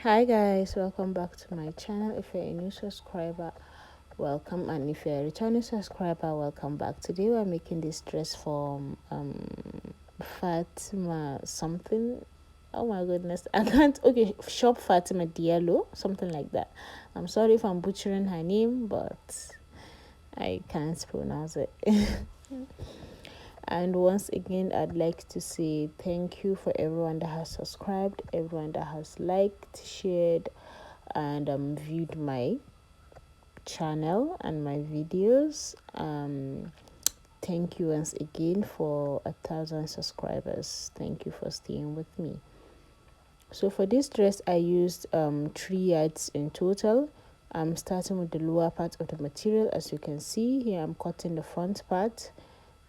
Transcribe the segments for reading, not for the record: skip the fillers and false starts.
Hi guys, welcome back to my channel. If you're a new subscriber, welcome, and if you're a returning subscriber, welcome back. Today we're making this dress from Fatima something. Oh my goodness, I can't. Okay, shop Fatima DIALLO, something like that. I'm sorry if I'm butchering her name, but I can't pronounce it. And once again, I'd like to say thank you for everyone that has subscribed, everyone that has liked, shared, and viewed my channel and my videos. Thank you once again for 1,000 subscribers. Thank you for staying with me. So for this dress, I used 3 yards in total. I'm starting with the lower part of the material. As you can see here, I'm cutting the front part,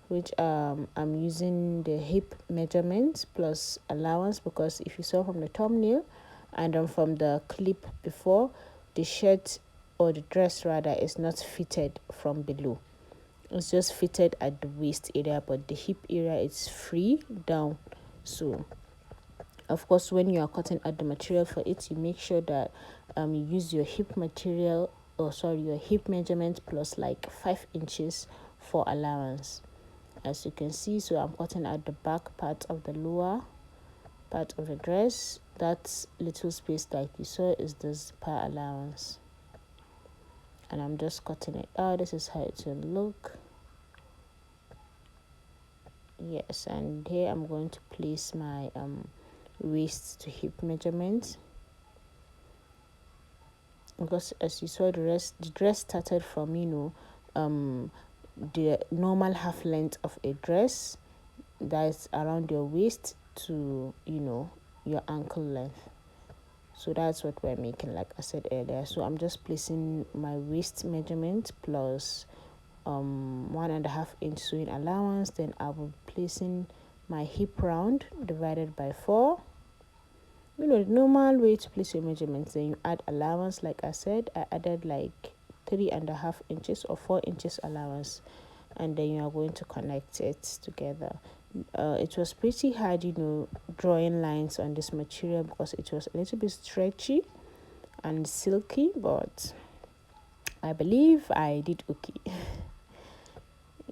which I'm using the hip measurement plus allowance, because if you saw from the thumbnail and from the clip before, the shirt or the dress rather is not fitted from below. It's just fitted at the waist area, but the hip area is free down. So of course, when you are cutting out the material for it, you make sure that you use your hip material, or sorry, your hip measurement plus like 5 inches for allowance. As you can see, so I'm cutting out the back part of the lower part of the dress. That little space like you saw is the zipper allowance, and I'm just cutting it out. This is how it will look. Yes, and here I'm going to place my waist to hip measurement, because as you saw, the dress started from the normal half length of a dress that's around your waist to your ankle length. So that's what we're making, like I said earlier. So I'm just placing my waist measurement plus 1.5 inch sewing allowance. Then I will be placing my hip round divided by 4. The normal way to place your measurements. Then you add allowance. Like I said, I added like 3.5 inches or 4 inches allowance, and then you are going to connect it together. It was pretty hard, drawing lines on this material, because it was a little bit stretchy and silky, but I believe I did okay.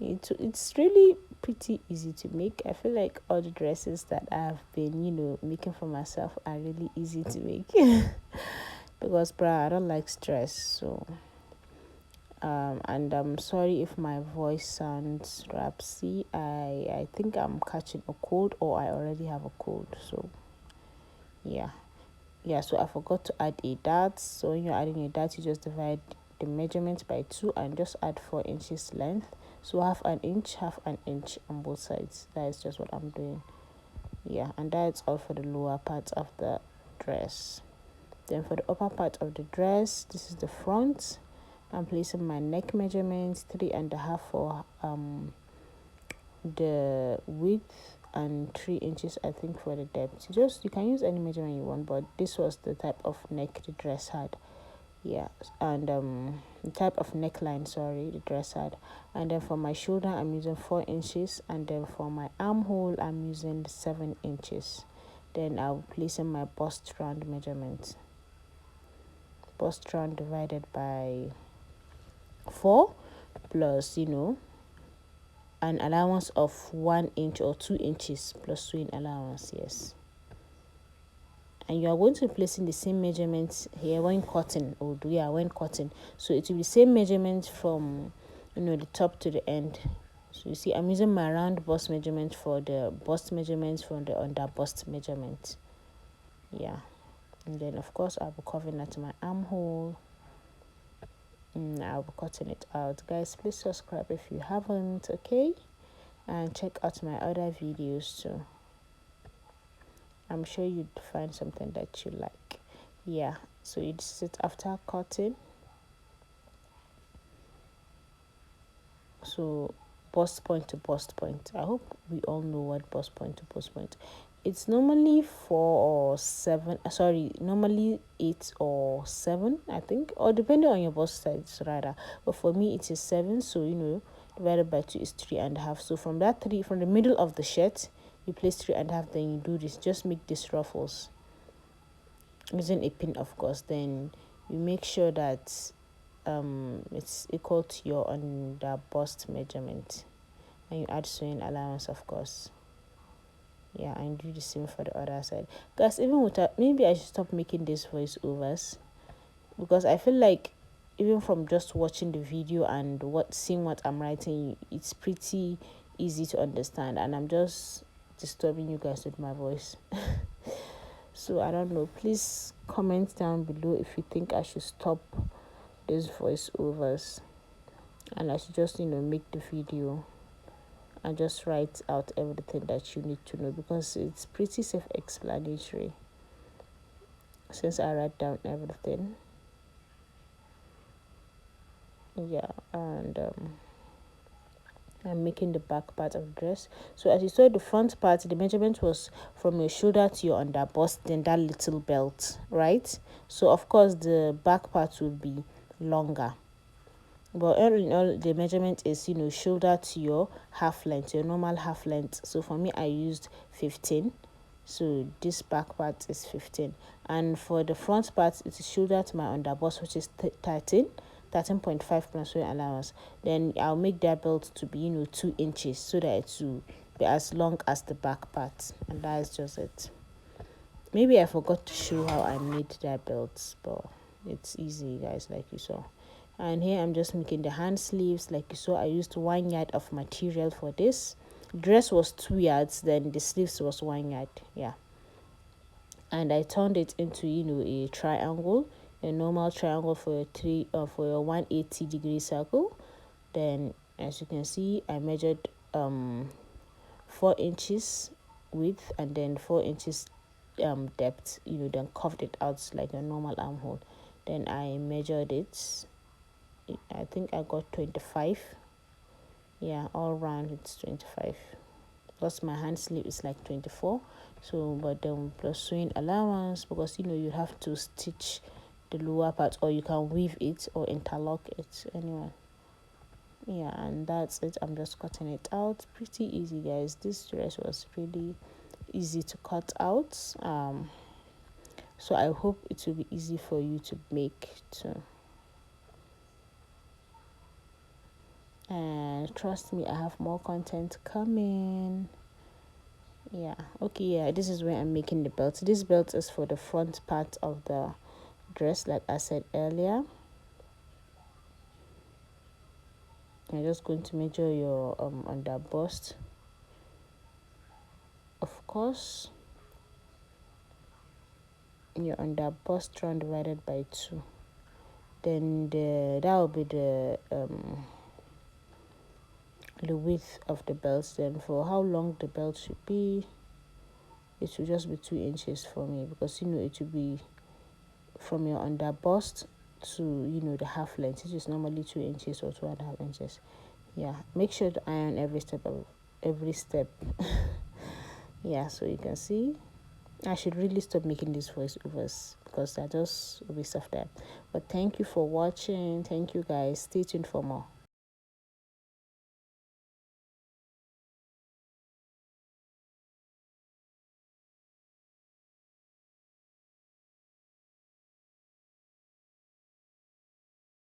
It's really pretty easy to make. I feel like all the dresses that I've been making for myself are really easy to make. Because I don't like stress. So and I'm sorry if my voice sounds rapsy. I think I'm catching a cold, or I already have a cold. So yeah. So I forgot to add a dart. So when you're adding a dart, you just divide the measurement by 2 and just add 4 inches length. So half an inch on both sides. That is just what I'm doing. Yeah, and that's all for the lower part of the dress. Then for the upper part of the dress, this is the front. I'm placing my neck measurements, 3.5 for the width, and 3 inches I think for the depth. You can use any measurement you want, but this was the type of neck the dress had. Yeah, and the type of neckline, sorry, the dress had. And then for my shoulder, I'm using 4 inches, and then for my armhole, I'm using 7 inches. Then I'll place in my bust round measurement. Bust round divided by 4 plus an allowance of 1 inch or 2 inches plus sewing allowance. Yes, and you are going to be placing the same measurements here when cutting. When cutting, so it will be the same measurement from the top to the end. So you see, I'm using my round bust measurement for the bust measurements from the under bust measurement. Yeah, and then of course I'll be covering that to my armhole. I'll be cutting it out. Guys, please subscribe if you haven't, okay? And check out my other videos too. I'm sure you'd find something that you like. Yeah, so you sit after cutting. So bust point to bust point. I hope we all know what bust point to bust point. It's normally 4 or 7. Normally 8 or 7, I think, or depending on your bust size rather. But for me, it is 7. So divided by 2 is 3.5. So from the middle of the shirt, you place 3.5. Then you do this. Just make these ruffles. using a pin, of course, then you make sure that it's equal to your underbust measurement, and you add sewing allowance, of course. Yeah, and do the same for the other side. Guys, even without, maybe I should stop making these voiceovers, because I feel like even from just watching the video and seeing what I'm writing, it's pretty easy to understand, and I'm just disturbing you guys with my voice. So I don't know, please comment down below if you think I should stop these voiceovers and I should just make the video and just write out everything that you need to know, because it's pretty self-explanatory since I write down everything. Yeah, and I'm making the back part of the dress. So as you saw, the front part, the measurement was from your shoulder to your underbust, then that little belt, right? So of course the back part will be longer, but all in all, the measurement is shoulder to your half length, your normal half length. So for me, I used 15. So this back part is 15, and for the front part, it is shoulder to my underbust, which is 13.5 plus weight allowance. Then I'll make that belt to be 2 inches, so that it will be as long as the back part, and that is just it. Maybe I forgot to show how I made that belt, but it's easy, guys, like you saw. And here I'm just making the hand sleeves. Like you saw, I used 1 yard of material for this. Dress was 2 yards, then the sleeves was 1 yard. Yeah, and I turned it into a triangle, a normal triangle for your 180-degree circle. Then as you can see, I measured 4 inches width and then 4 inches depth, then curved it out like a normal armhole. Then I measured it. I think I got 25. Yeah, all round it's 25, plus my hand sleeve is like 24. So but then plus sewing allowance, because you have to stitch the lower part, or you can weave it or interlock it anyway. Yeah, and that's it. I'm just cutting it out. Pretty easy, guys. This dress was really easy to cut out, so I hope it will be easy for you to make too. And trust me, I have more content coming. Yeah, okay, yeah, this is where I'm making the belt. This belt is for the front part of the dress, like I said earlier. You're just going to measure your under bust, of course. Your under bust round divided by 2. Then that will be the width of the belt. Then for how long the belt should be, it should just be 2 inches for me, because it will be from your under bust to the half length, which is normally 2 inches or 2.5 inches. Yeah, make sure to iron every step. Yeah, so you can see I should really stop making these voiceovers, because I just waste of time. But thank you for watching. Thank you, guys. Stay tuned for more.